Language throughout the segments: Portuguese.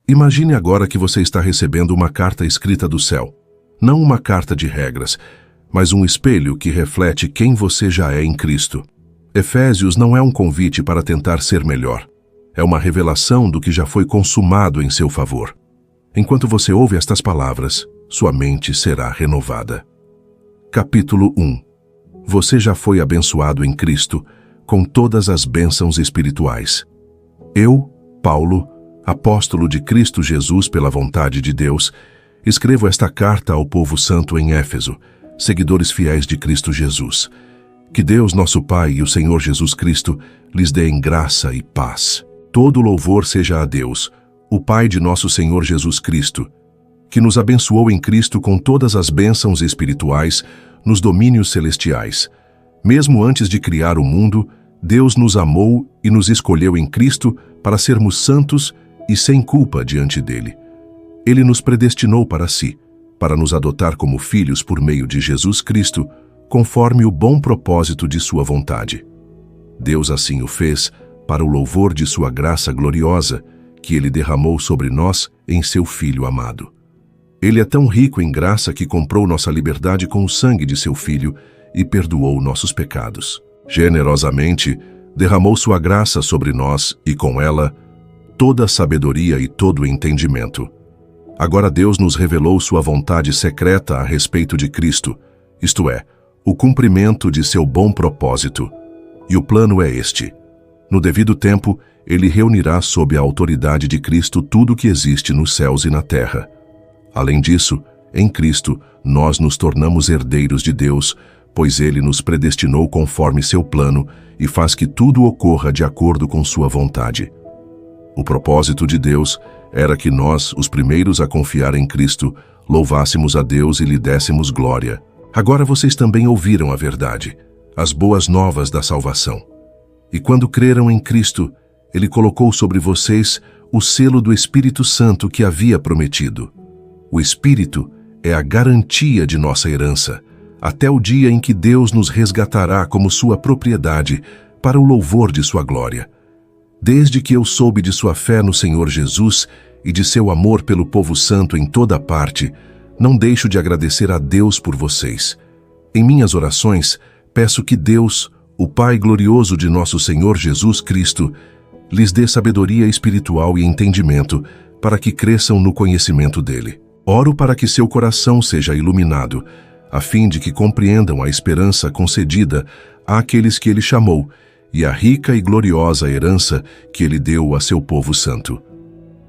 Imagine agora que você está recebendo uma carta escrita do céu. Não uma carta de regras, mas um espelho que reflete quem você já é em Cristo. Efésios não é um convite para tentar ser melhor. É uma revelação do que já foi consumado em seu favor. Enquanto você ouve estas palavras, sua mente será renovada. Capítulo 1. Você já foi abençoado em Cristo com todas as bênçãos espirituais. Eu, Paulo, apóstolo de Cristo Jesus pela vontade de Deus, escrevo esta carta ao povo santo em Éfeso, seguidores fiéis de Cristo Jesus. Que Deus, nosso Pai e o Senhor Jesus Cristo lhes dêem graça e paz. Todo louvor seja a Deus, o Pai de nosso Senhor Jesus Cristo, que nos abençoou em Cristo com todas as bênçãos espirituais nos domínios celestiais. Mesmo antes de criar o mundo, Deus nos amou e nos escolheu em Cristo para sermos santos e sem culpa diante dele. Ele nos predestinou para si, para nos adotar como filhos por meio de Jesus Cristo, conforme o bom propósito de sua vontade. Deus assim o fez para o louvor de sua graça gloriosa, que ele derramou sobre nós em seu Filho amado. Ele é tão rico em graça que comprou nossa liberdade com o sangue de seu Filho e perdoou nossos pecados. Generosamente, derramou sua graça sobre nós e, com ela, toda a sabedoria e todo o entendimento. Agora Deus nos revelou sua vontade secreta a respeito de Cristo, isto é, o cumprimento de seu bom propósito. E o plano é este: no devido tempo, ele reunirá sob a autoridade de Cristo tudo o que existe nos céus e na terra. Além disso, em Cristo, nós nos tornamos herdeiros de Deus, pois ele nos predestinou conforme seu plano e faz que tudo ocorra de acordo com sua vontade. O propósito de Deus era que nós, os primeiros a confiar em Cristo, louvássemos a Deus e lhe dessemos glória. Agora vocês também ouviram a verdade, as boas novas da salvação. E quando creram em Cristo, ele colocou sobre vocês o selo do Espírito Santo que havia prometido. O Espírito é a garantia de nossa herança, até o dia em que Deus nos resgatará como sua propriedade, para o louvor de sua glória. Desde que eu soube de sua fé no Senhor Jesus e de seu amor pelo povo santo em toda parte, não deixo de agradecer a Deus por vocês. Em minhas orações, peço que Deus, o Pai glorioso de nosso Senhor Jesus Cristo, lhes dê sabedoria espiritual e entendimento para que cresçam no conhecimento dele. Oro para que seu coração seja iluminado, a fim de que compreendam a esperança concedida àqueles que ele chamou e a rica e gloriosa herança que ele deu a seu povo santo.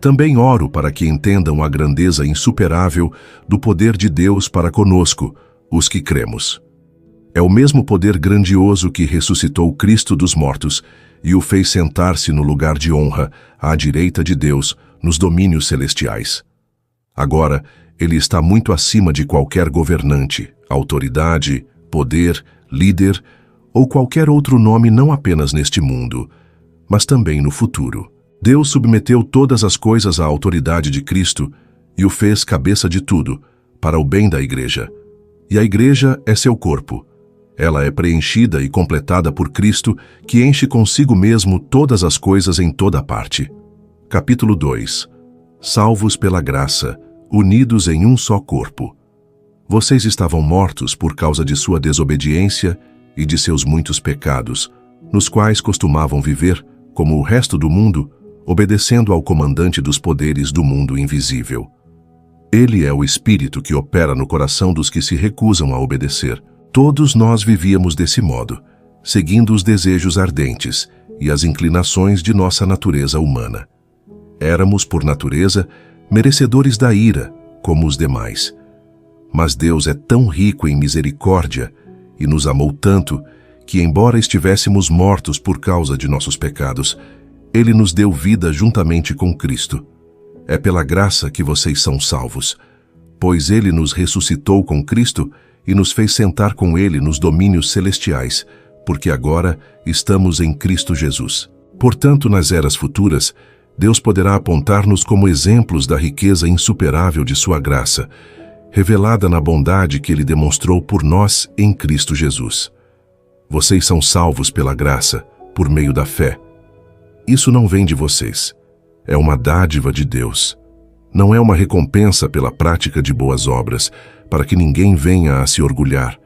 Também oro para que entendam a grandeza insuperável do poder de Deus para conosco, os que cremos. É o mesmo poder grandioso que ressuscitou Cristo dos mortos e o fez sentar-se no lugar de honra à direita de Deus nos domínios celestiais. Agora, ele está muito acima de qualquer governante, autoridade, poder, líder ou qualquer outro nome não apenas neste mundo, mas também no futuro. Deus submeteu todas as coisas à autoridade de Cristo e o fez cabeça de tudo, para o bem da igreja. E a igreja é seu corpo. Ela é preenchida e completada por Cristo, que enche consigo mesmo todas as coisas em toda parte. Capítulo 2. Salvos pela graça, unidos em um só corpo. Vocês estavam mortos por causa de sua desobediência e de seus muitos pecados, nos quais costumavam viver, como o resto do mundo, obedecendo ao comandante dos poderes do mundo invisível. Ele é o Espírito que opera no coração dos que se recusam a obedecer. Todos nós vivíamos desse modo, seguindo os desejos ardentes e as inclinações de nossa natureza humana. Éramos, por natureza, merecedores da ira, como os demais. Mas Deus é tão rico em misericórdia e nos amou tanto que, embora estivéssemos mortos por causa de nossos pecados, ele nos deu vida juntamente com Cristo. É pela graça que vocês são salvos, pois ele nos ressuscitou com Cristo e nos fez sentar com ele nos domínios celestiais, porque agora estamos em Cristo Jesus. Portanto, nas eras futuras, Deus poderá apontar-nos como exemplos da riqueza insuperável de sua graça, revelada na bondade que ele demonstrou por nós em Cristo Jesus. Vocês são salvos pela graça, por meio da fé. Isso não vem de vocês. É uma dádiva de Deus. Não é uma recompensa pela prática de boas obras, para que ninguém venha a se orgulhar,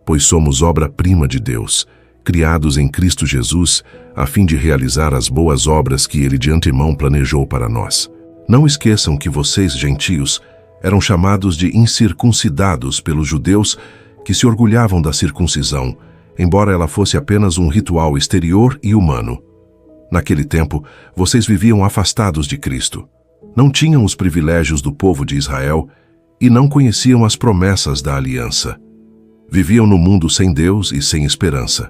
pois somos obra-prima de Deus, criados em Cristo Jesus, a fim de realizar as boas obras que Ele de antemão planejou para nós. Não esqueçam que vocês, gentios, eram chamados de incircuncidados pelos judeus que se orgulhavam da circuncisão, embora ela fosse apenas um ritual exterior e humano. Naquele tempo, vocês viviam afastados de Cristo. Não tinham os privilégios do povo de Israel e não conheciam as promessas da aliança. Viviam no mundo sem Deus e sem esperança.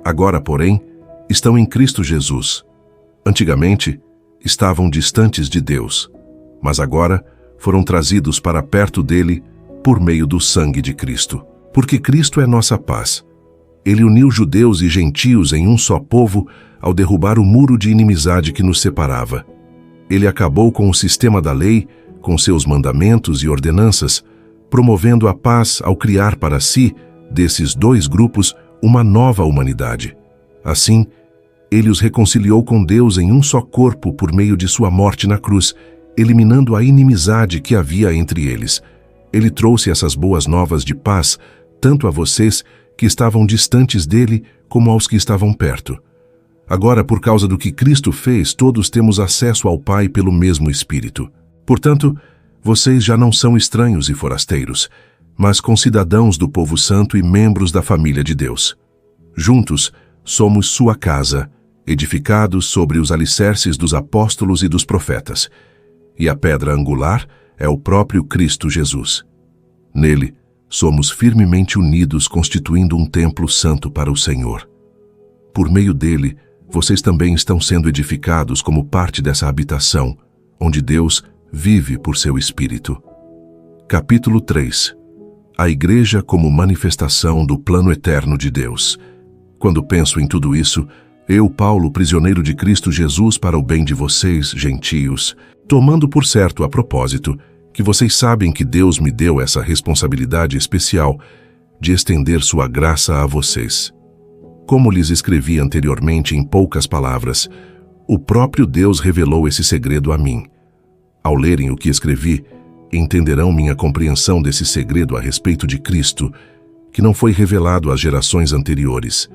Agora, porém, estão em Cristo Jesus. Antigamente, estavam distantes de Deus, mas agora foram trazidos para perto dele por meio do sangue de Cristo. Porque Cristo é nossa paz. Ele uniu judeus e gentios em um só povo ao derrubar o muro de inimizade que nos separava. Ele acabou com o sistema da lei, com seus mandamentos e ordenanças, promovendo a paz ao criar para si, desses dois grupos, uma nova humanidade. Assim, ele os reconciliou com Deus em um só corpo por meio de sua morte na cruz, eliminando a inimizade que havia entre eles. Ele trouxe essas boas novas de paz, tanto a vocês que estavam distantes dele, como aos que estavam perto. Agora, por causa do que Cristo fez, todos temos acesso ao Pai pelo mesmo Espírito. Portanto, vocês já não são estranhos e forasteiros, mas concidadãos do povo santo e membros da família de Deus. Juntos, somos sua casa, edificados sobre os alicerces dos apóstolos e dos profetas. E a pedra angular é o próprio Cristo Jesus. Nele, somos firmemente unidos, constituindo um templo santo para o Senhor. Por meio dele, vocês também estão sendo edificados como parte dessa habitação, onde Deus vive por seu Espírito. Capítulo 3. A Igreja como manifestação do plano eterno de Deus. Quando penso em tudo isso, eu, Paulo, prisioneiro de Cristo Jesus para o bem de vocês, gentios, tomando por certo a propósito que vocês sabem que Deus me deu essa responsabilidade especial de estender sua graça a vocês. Como lhes escrevi anteriormente em poucas palavras, o próprio Deus revelou esse segredo a mim. Ao lerem o que escrevi, entenderão minha compreensão desse segredo a respeito de Cristo, que não foi revelado às gerações anteriores,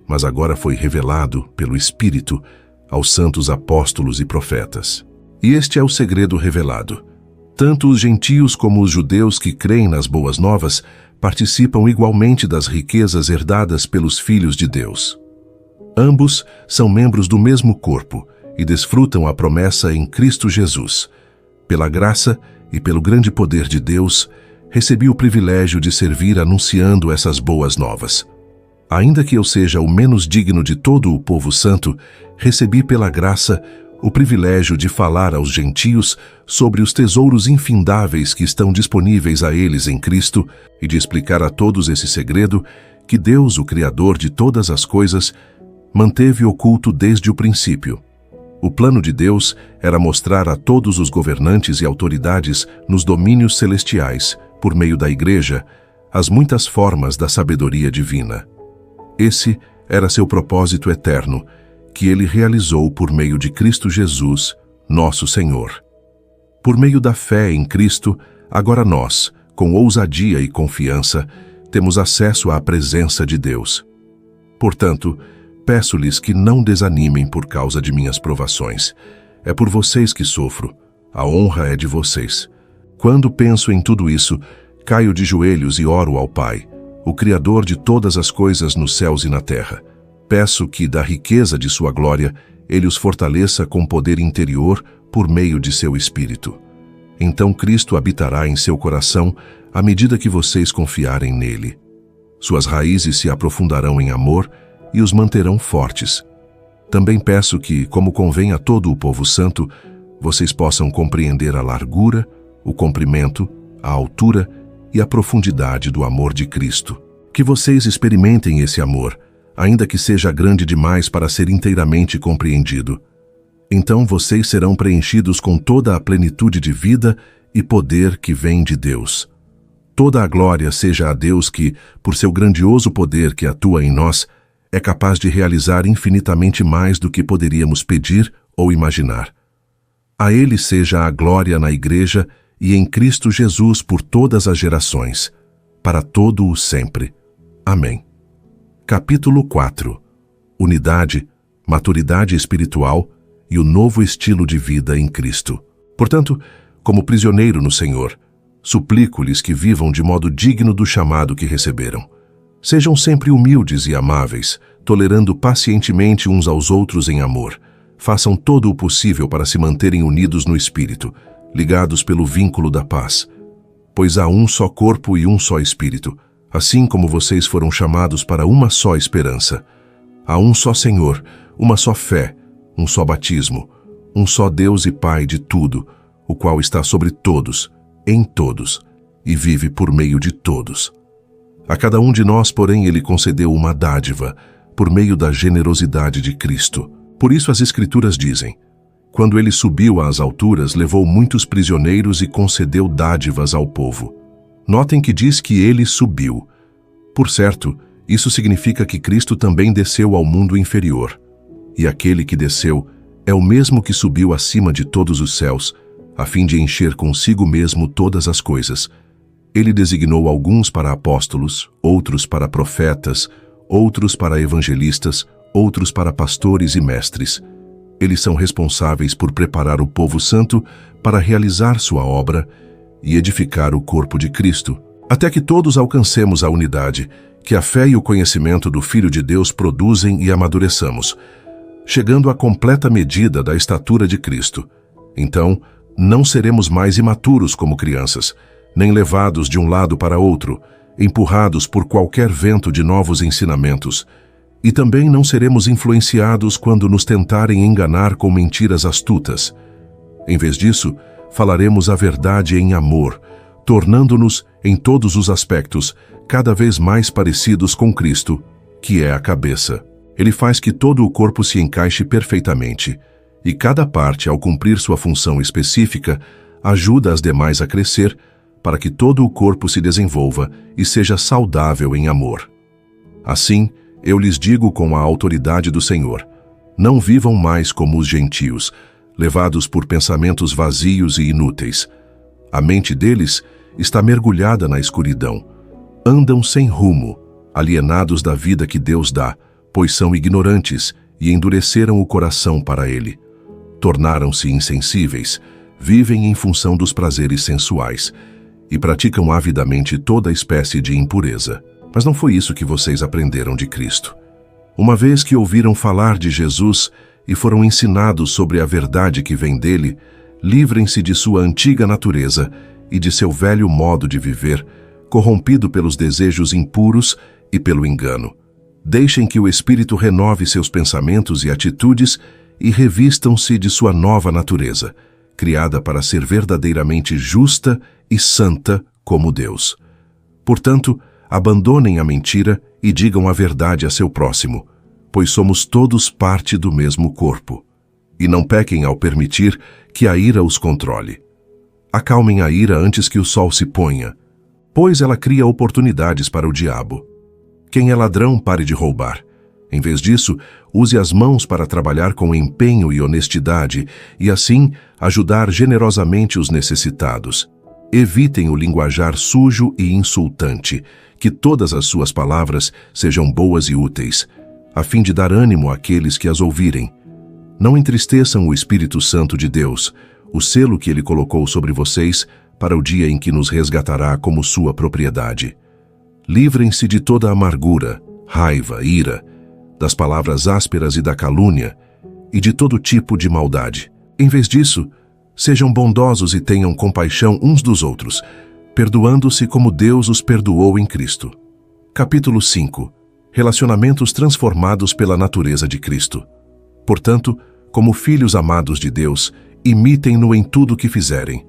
mas agora foi revelado pelo Espírito aos santos apóstolos e profetas. E este é o segredo revelado. Tanto os gentios como os judeus que creem nas boas novas participam igualmente das riquezas herdadas pelos filhos de Deus. Ambos são membros do mesmo corpo e desfrutam a promessa em Cristo Jesus. Pela graça e pelo grande poder de Deus, recebi o privilégio de servir anunciando essas boas novas. Ainda que eu seja o menos digno de todo o povo santo, recebi pela graça o privilégio de falar aos gentios sobre os tesouros infindáveis que estão disponíveis a eles em Cristo e de explicar a todos esse segredo que Deus, o Criador de todas as coisas, manteve oculto desde o princípio. O plano de Deus era mostrar a todos os governantes e autoridades nos domínios celestiais, por meio da Igreja, as muitas formas da sabedoria divina. Esse era seu propósito eterno, que ele realizou por meio de Cristo Jesus, nosso Senhor. Por meio da fé em Cristo, agora nós, com ousadia e confiança, temos acesso à presença de Deus. Portanto, peço-lhes que não desanimem por causa de minhas provações. É por vocês que sofro. A honra é de vocês. Quando penso em tudo isso, caio de joelhos e oro ao Pai, o Criador de todas as coisas nos céus e na terra. Peço que, da riqueza de sua glória, Ele os fortaleça com poder interior por meio de seu Espírito. Então Cristo habitará em seu coração à medida que vocês confiarem nele. Suas raízes se aprofundarão em amor e os manterão fortes. Também peço que, como convém a todo o povo santo, vocês possam compreender a largura, o comprimento, a altura e a profundidade do amor de Cristo. Que vocês experimentem esse amor, ainda que seja grande demais para ser inteiramente compreendido. Então vocês serão preenchidos com toda a plenitude de vida e poder que vem de Deus. Toda a glória seja a Deus que, por seu grandioso poder que atua em nós, é capaz de realizar infinitamente mais do que poderíamos pedir ou imaginar. A Ele seja a glória na Igreja e em Cristo Jesus por todas as gerações, para todo o sempre. Amém. Capítulo 4. Unidade, maturidade espiritual e o novo estilo de vida em Cristo. Portanto, como prisioneiro no Senhor, suplico-lhes que vivam de modo digno do chamado que receberam. Sejam sempre humildes e amáveis, tolerando pacientemente uns aos outros em amor. Façam todo o possível para se manterem unidos no Espírito, ligados pelo vínculo da paz. Pois há um só corpo e um só Espírito, assim como vocês foram chamados para uma só esperança. Há um só Senhor, uma só fé, um só batismo, um só Deus e Pai de tudo, o qual está sobre todos, em todos, e vive por meio de todos. A cada um de nós, porém, Ele concedeu uma dádiva, por meio da generosidade de Cristo. Por isso as Escrituras dizem: quando Ele subiu às alturas, levou muitos prisioneiros e concedeu dádivas ao povo. Notem que diz que Ele subiu. Por certo, isso significa que Cristo também desceu ao mundo inferior. E aquele que desceu é o mesmo que subiu acima de todos os céus, a fim de encher consigo mesmo todas as coisas. Ele designou alguns para apóstolos, outros para profetas, outros para evangelistas, outros para pastores e mestres. Eles são responsáveis por preparar o povo santo para realizar sua obra e edificar o corpo de Cristo, até que todos alcancemos a unidade que a fé e o conhecimento do Filho de Deus produzem e amadureçamos, chegando à completa medida da estatura de Cristo. Então, não seremos mais imaturos como crianças, nem levados de um lado para outro, empurrados por qualquer vento de novos ensinamentos, e também não seremos influenciados quando nos tentarem enganar com mentiras astutas. Em vez disso, falaremos a verdade em amor, tornando-nos, em todos os aspectos, cada vez mais parecidos com Cristo, que é a cabeça. Ele faz que todo o corpo se encaixe perfeitamente, e cada parte, ao cumprir sua função específica, ajuda as demais a crescer, para que todo o corpo se desenvolva e seja saudável em amor. Assim, eu lhes digo com a autoridade do Senhor: não vivam mais como os gentios, levados por pensamentos vazios e inúteis. A mente deles está mergulhada na escuridão. Andam sem rumo, alienados da vida que Deus dá, pois são ignorantes e endureceram o coração para Ele. Tornaram-se insensíveis, vivem em função dos prazeres sensuais e praticam avidamente toda espécie de impureza. Mas não foi isso que vocês aprenderam de Cristo. Uma vez que ouviram falar de Jesus e foram ensinados sobre a verdade que vem dele, livrem-se de sua antiga natureza e de seu velho modo de viver, corrompido pelos desejos impuros e pelo engano. Deixem que o Espírito renove seus pensamentos e atitudes e revistam-se de sua nova natureza, criada para ser verdadeiramente justa e santa como Deus. Portanto, abandonem a mentira e digam a verdade a seu próximo, pois somos todos parte do mesmo corpo. E não pequem ao permitir que a ira os controle. Acalmem a ira antes que o sol se ponha, pois ela cria oportunidades para o diabo. Quem é ladrão, pare de roubar. Em vez disso, use as mãos para trabalhar com empenho e honestidade e, assim, ajudar generosamente os necessitados. Evitem o linguajar sujo e insultante, que todas as suas palavras sejam boas e úteis, a fim de dar ânimo àqueles que as ouvirem. Não entristeçam o Espírito Santo de Deus, o selo que Ele colocou sobre vocês para o dia em que nos resgatará como sua propriedade. Livrem-se de toda amargura, raiva, ira, das palavras ásperas e da calúnia, e de todo tipo de maldade. Em vez disso, sejam bondosos e tenham compaixão uns dos outros, perdoando-se como Deus os perdoou em Cristo. Capítulo 5. Relacionamentos transformados pela natureza de Cristo. Portanto, como filhos amados de Deus, imitem-no em tudo o que fizerem.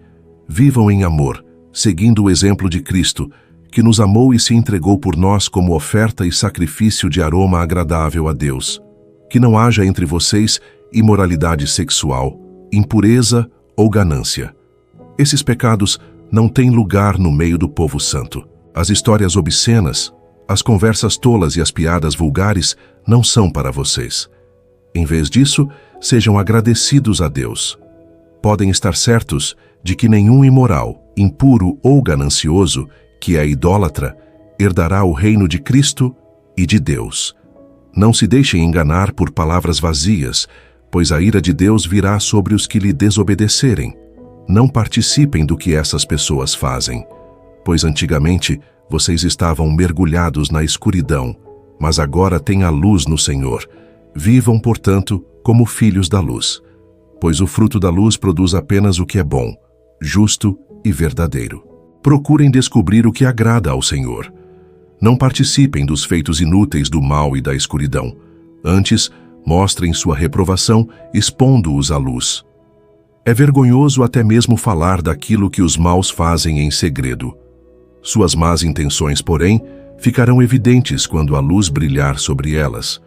Vivam em amor, seguindo o exemplo de Cristo, que nos amou e se entregou por nós como oferta e sacrifício de aroma agradável a Deus. Que não haja entre vocês imoralidade sexual, impureza ou ganância. Esses pecados não têm lugar no meio do povo santo. As histórias obscenas, as conversas tolas e as piadas vulgares não são para vocês. Em vez disso, sejam agradecidos a Deus. podem estar certos de que nenhum imoral, impuro ou ganancioso, que é idólatra, herdará o reino de Cristo e de Deus. Não se deixem enganar por palavras vazias, pois a ira de Deus virá sobre os que lhe desobedecerem. Não participem do que essas pessoas fazem, pois antigamente vocês estavam mergulhados na escuridão, mas agora têm a luz no Senhor. Vivam, portanto, como filhos da luz, pois o fruto da luz produz apenas o que é bom, justo e verdadeiro. Procurem descobrir o que agrada ao Senhor. Não participem dos feitos inúteis do mal e da escuridão. Antes, mostrem sua reprovação, expondo-os à luz. É vergonhoso até mesmo falar daquilo que os maus fazem em segredo. Suas más intenções, porém, ficarão evidentes quando a luz brilhar sobre elas,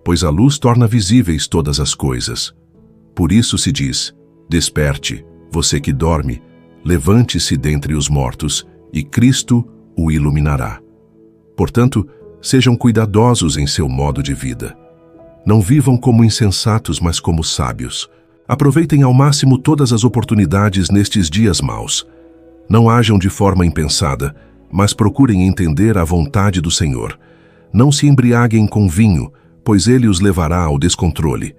pois a luz torna visíveis todas as coisas. Por isso se diz: desperte, você que dorme, levante-se dentre os mortos, e Cristo o iluminará. Portanto, sejam cuidadosos em seu modo de vida. Não vivam como insensatos, mas como sábios. Aproveitem ao máximo todas as oportunidades nestes dias maus. Não ajam de forma impensada, mas procurem entender a vontade do Senhor. Não se embriaguem com vinho, pois ele os levará ao descontrole.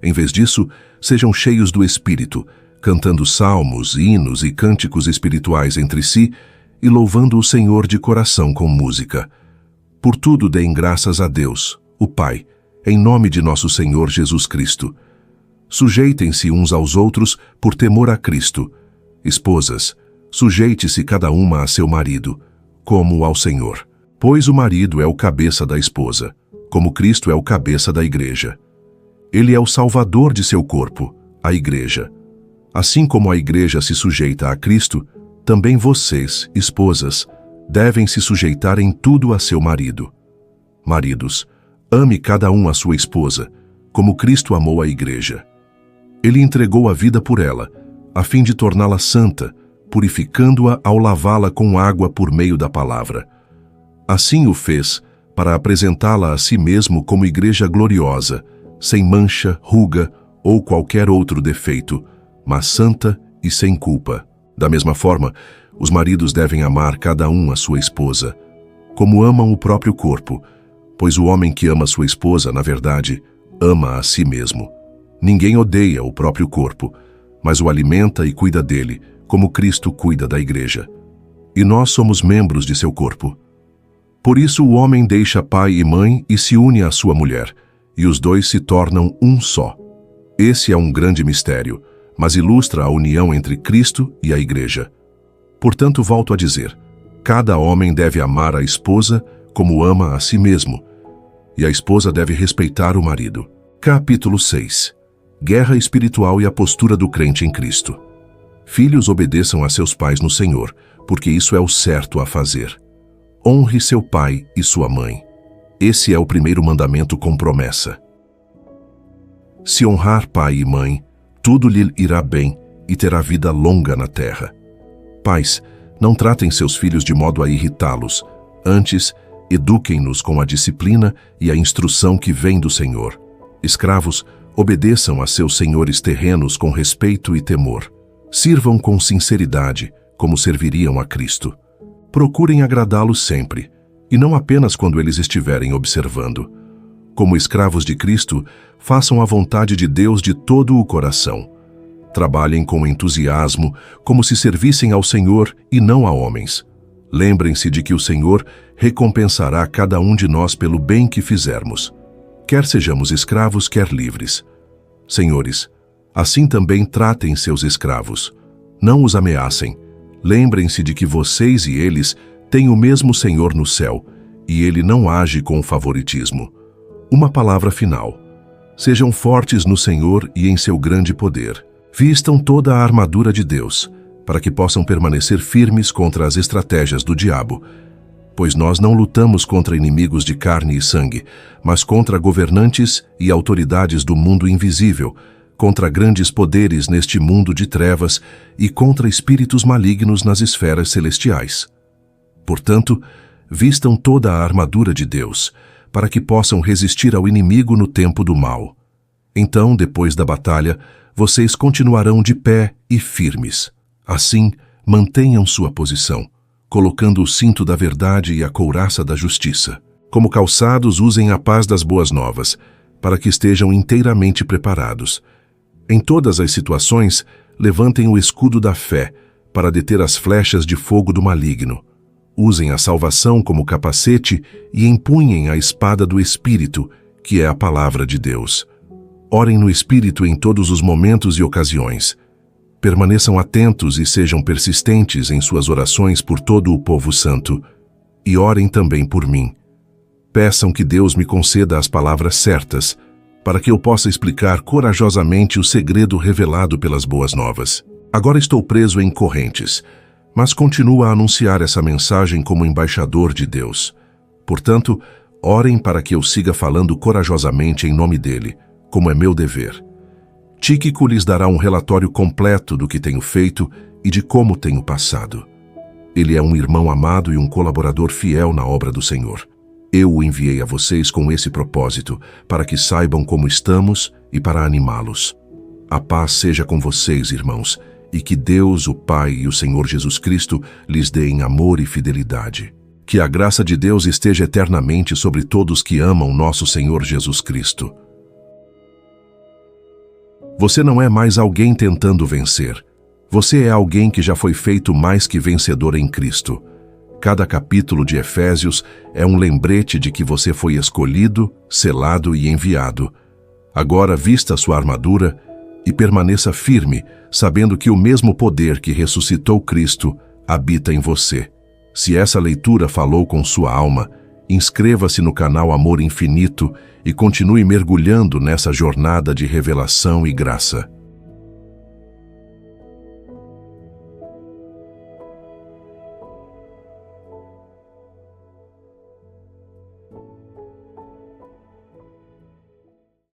Em vez disso, sejam cheios do Espírito, cantando salmos, hinos e cânticos espirituais entre si e louvando o Senhor de coração com música. Por tudo deem graças a Deus, o Pai, em nome de nosso Senhor Jesus Cristo. Sujeitem-se uns aos outros por temor a Cristo. Esposas, sujeite-se cada uma a seu marido, como ao Senhor. Pois o marido é o cabeça da esposa, como Cristo é o cabeça da igreja. Ele é o salvador de seu corpo, a igreja. Assim como a igreja se sujeita a Cristo, também vocês, esposas, devem se sujeitar em tudo a seu marido. Maridos, ame cada um a sua esposa, como Cristo amou a igreja. Ele entregou a vida por ela, a fim de torná-la santa, purificando-a ao lavá-la com água por meio da palavra. Assim o fez, para apresentá-la a si mesmo como igreja gloriosa, sem mancha, ruga ou qualquer outro defeito, mas santa e sem culpa. Da mesma forma, os maridos devem amar cada um a sua esposa, como amam o próprio corpo, pois o homem que ama sua esposa, na verdade, ama a si mesmo. Ninguém odeia o próprio corpo, mas o alimenta e cuida dele, como Cristo cuida da igreja. E nós somos membros de seu corpo. Por isso o homem deixa pai e mãe e se une à sua mulher, e os dois se tornam um só. Esse é um grande mistério, mas ilustra a união entre Cristo e a igreja. Portanto, volto a dizer, cada homem deve amar a esposa como ama a si mesmo, e a esposa deve respeitar o marido. Capítulo 6. Guerra espiritual e a postura do crente em Cristo. Filhos, obedeçam a seus pais no Senhor, porque isso é o certo a fazer. Honre seu pai e sua mãe. Esse é o primeiro mandamento com promessa. Se honrar pai e mãe, tudo lhe irá bem e terá vida longa na terra. Pais, não tratem seus filhos de modo a irritá-los. Antes, eduquem-nos com a disciplina e a instrução que vem do Senhor. Escravos, obedeçam a seus senhores terrenos com respeito e temor. Sirvam com sinceridade, como serviriam a Cristo. Procurem agradá-los sempre, e não apenas quando eles estiverem observando. Como escravos de Cristo, façam a vontade de Deus de todo o coração. Trabalhem com entusiasmo, como se servissem ao Senhor e não a homens. Lembrem-se de que o Senhor recompensará cada um de nós pelo bem que fizermos, quer sejamos escravos, quer livres. Senhores, assim também tratem seus escravos. Não os ameacem. Lembrem-se de que vocês e eles têm o mesmo Senhor no céu, e ele não age com favoritismo. Uma palavra final. Sejam fortes no Senhor e em seu grande poder. Vistam toda a armadura de Deus, para que possam permanecer firmes contra as estratégias do diabo. Pois nós não lutamos contra inimigos de carne e sangue, mas contra governantes e autoridades do mundo invisível, contra grandes poderes neste mundo de trevas e contra espíritos malignos nas esferas celestiais. Portanto, vistam toda a armadura de Deus, para que possam resistir ao inimigo no tempo do mal. Então, depois da batalha, vocês continuarão de pé e firmes. Assim, mantenham sua posição, colocando o cinto da verdade e a couraça da justiça. Como calçados, usem a paz das boas novas, para que estejam inteiramente preparados. Em todas as situações, levantem o escudo da fé, para deter as flechas de fogo do maligno. Usem a salvação como capacete e empunhem a espada do Espírito, que é a palavra de Deus. Orem no Espírito em todos os momentos e ocasiões. Permaneçam atentos e sejam persistentes em suas orações por todo o povo santo. E orem também por mim. Peçam que Deus me conceda as palavras certas, para que eu possa explicar corajosamente o segredo revelado pelas boas novas. Agora estou preso em correntes, mas continuo a anunciar essa mensagem como embaixador de Deus. Portanto, orem para que eu siga falando corajosamente em nome dele, como é meu dever. Tíquico lhes dará um relatório completo do que tenho feito e de como tenho passado. Ele é um irmão amado e um colaborador fiel na obra do Senhor. Eu o enviei a vocês com esse propósito, para que saibam como estamos e para animá-los. A paz seja com vocês, irmãos, e que Deus, o Pai e o Senhor Jesus Cristo lhes deem amor e fidelidade. Que a graça de Deus esteja eternamente sobre todos que amam nosso Senhor Jesus Cristo. Você não é mais alguém tentando vencer. Você é alguém que já foi feito mais que vencedor em Cristo. Cada capítulo de Efésios é um lembrete de que você foi escolhido, selado e enviado. Agora vista sua armadura e permaneça firme, sabendo que o mesmo poder que ressuscitou Cristo habita em você. Se essa leitura falou com sua alma, inscreva-se no canal Amor Infinito e continue mergulhando nessa jornada de revelação e graça.